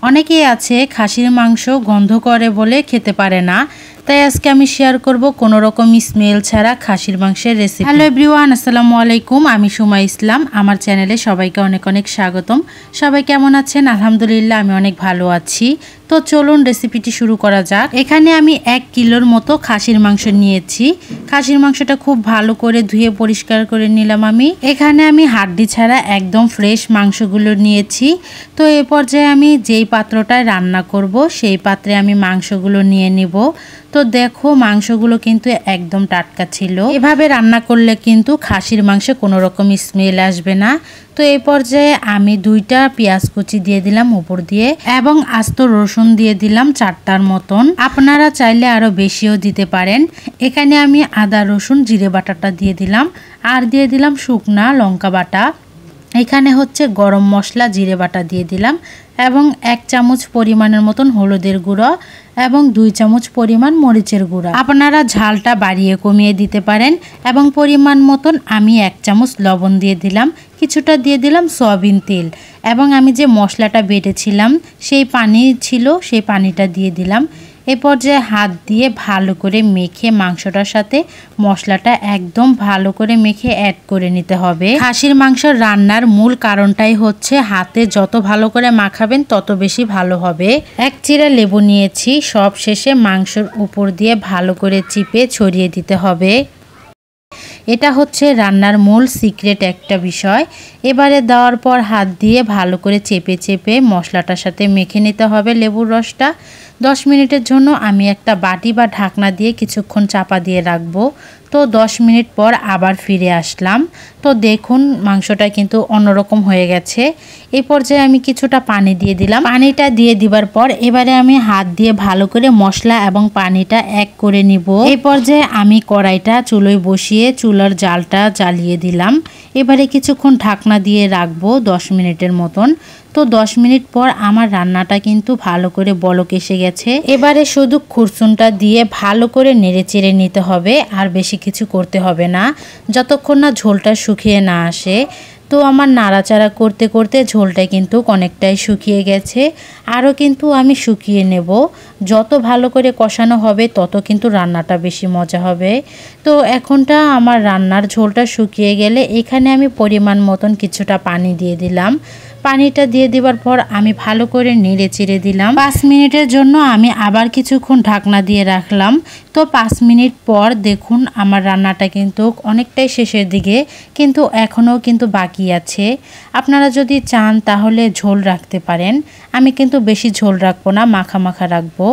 অনেকেই আছে খাসির মাংস গন্ধ করে বলে খেতে পারে না, তাই আজকে আমি শেয়ার করব কোনো রকম স্মেল ছাড়া খাসির মাংসের রেসিপি। হ্যালো এভরিওয়ান, আসসালামু আলাইকুম। আমি সুমা ইসলাম। আমার চ্যানেলে সবাইকে অনেক অনেক স্বাগতম। সবাই কেমন আছেন? আলহামদুলিল্লাহ আমি অনেক ভালো আছি। তো চলুন রেসিপিটি শুরু করা যাক। এখানে আমি 1 কিলোর মতো খাসির মাংস নিয়েছি। খাসির মাংসটা খুব ভালো করে ধুয়ে পরিষ্কার করে নিলাম আমি। এখানে আমি হাড্ডি ছাড়া একদম ফ্রেশ মাংসগুলো নিয়েছি। তো এই পর্যায়ে আমি যেই পাত্রটায় রান্না করব সেই পাত্রে আমি মাংসগুলো নিয়ে নিব। তো দেখো মাংসগুলো কিন্তু একদম টাটকা ছিল। এভাবে রান্না করলে কিন্তু খাসির মাংসে কোনো রকম স্মেল আসবে না। তো এই পর্যায়ে আমি 2টা পেঁয়াজ কুচি দিয়ে দিলাম উপর দিয়ে, এবং আস্ত রসুন দিয়ে দিলাম 4টার মতন। আপনারা চাইলে আরও বেশিও দিতে পারেন। এখানে আমি আদা রসুন জিরে বাটাটা দিয়ে দিলাম, আর দিয়ে দিলাম শুকনা লঙ্কা বাটা। এখানে হচ্ছে গরম মশলা জিরে বাটা দিয়ে দিলাম, এবং 1 চামচ পরিমাণের মতন হলুদের গুঁড়ো এবং 2 চামচ পরিমাণ মরিচের গুঁড়া। আপনারা ঝালটা বাড়িয়ে কমিয়ে দিতে পারেন। এবং পরিমাণ মতন আমি 1 চামচ লবণ দিয়ে দিলাম, কিছুটা দিয়ে দিলাম সয়াবিন তেল, এবং আমি যে মশলাটা বেটেছিলাম সেই পানি ছিল সেই পানিটা দিয়ে দিলাম। এই পর্যায়ে হাত দিয়ে ভালো করে মেখে মাংসটার সাথে মশলাটা একদম ভালো করে মেখে অ্যাড করে নিতে হবে। খাসির মাংস রান্নার মূল কারণটাই হচ্ছে হাতে যত ভালো করে মাখাবেন তত বেশি ভালো হবে। 1 চিরা লেবু নিয়েছি, সব শেষে মাংসের উপর দিয়ে ভালো করে চিপে ছড়িয়ে দিতে হবে। এটা হচ্ছে রান্নার মূল সিক্রেট একটা বিষয়। এবারে দেওয়ার পর হাত দিয়ে ভালো করে চেপে চেপে মশলাটার সাথে মেখে নিতে হবে লেবুর রসটা। 10 মিনিটের জন্য আমি একটা বাটি বা ঢাকনা দিয়ে কিছুক্ষণ চাপা দিয়ে রাখবো। তো 10 মিনিট পর আবার ফিরে আসলাম। তো দেখুন মাংসটা কিন্তু অন্যরকম হয়ে গেছে। এই পর্যায়ে আমি কিছুটা পানি দিয়ে দিলাম। পানিটা দিয়ে দিবার পর এবারে আমি হাত দিয়ে ভালো করে মশলা এবং পানিটা এক করে নিব। এই পর্যায়ে আমি কড়াইটা চুলোয় বসিয়ে চুলার জালটা জ্বালিয়ে দিলাম। এবারে কিছুক্ষণ ঢাকনা দিয়ে রাখবো 10 মিনিটের মতন। তো 10 মিনিট পর আমার রান্নাটা কিন্তু ভালো করে বলক এসে গেছে। এবারে শুধু খুরসুনটা দিয়ে ভালো করে নেড়ে চেড়ে নিতে হবে, আর বেশি কিছু করতে হবে না, যতক্ষণ না ঝোলটা শুকিয়ে না আসে। তো আমার নাড়াচাড়া করতে করতে ঝোলটা কিন্তু অনেকটাই শুকিয়ে গেছে। আরও কিন্তু আমি শুকিয়ে নেব। যত ভালো করে কষানো হবে তত কিন্তু রান্নাটা বেশি মজা হবে। তো এখনটা আমার রান্নার ঝোলটা শুকিয়ে গেলে এখানে আমি পরিমাণ মতন কিছুটা পানি দিয়ে দিলাম। পানিটা দিয়ে দেওয়ার পর আমি ভালো করে নেড়ে চেড়ে দিলাম। 5 মিনিটের জন্য আমি আবার কিছুক্ষণ ঢাকনা দিয়ে রাখলাম। তো 5 মিনিট পর দেখুন আমার রান্নাটা কিন্তু অনেকটাই শেষের দিকে, কিন্তু এখনও কিন্তু বাকি আছে। আপনারা যদি চান তাহলে ঝোল রাখতে পারেন। আমি কিন্তু বেশি ঝোল রাখবো না, মাখা মাখা রাখবো।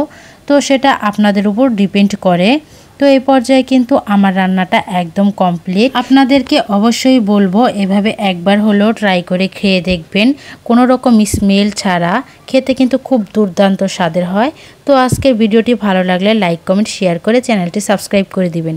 তো সেটা আপনাদের উপর ডিপেন্ড করে। তো এই পর্যায়ে কিন্তু আমার রান্নাটা একদম কমপ্লিট। আপনাদেরকে অবশ্যই বলবো এভাবে একবার হলেও ট্রাই করে খেয়ে দেখবেন, কোনো রকম স্মেল ছাড়া। খেতে কিন্তু খুব দুর্দান্ত স্বাদের হয়। তো আজকের ভিডিওটি ভালো লাগলে লাইক কমেন্ট শেয়ার করে চ্যানেলটি সাবস্ক্রাইব করে দিবেন।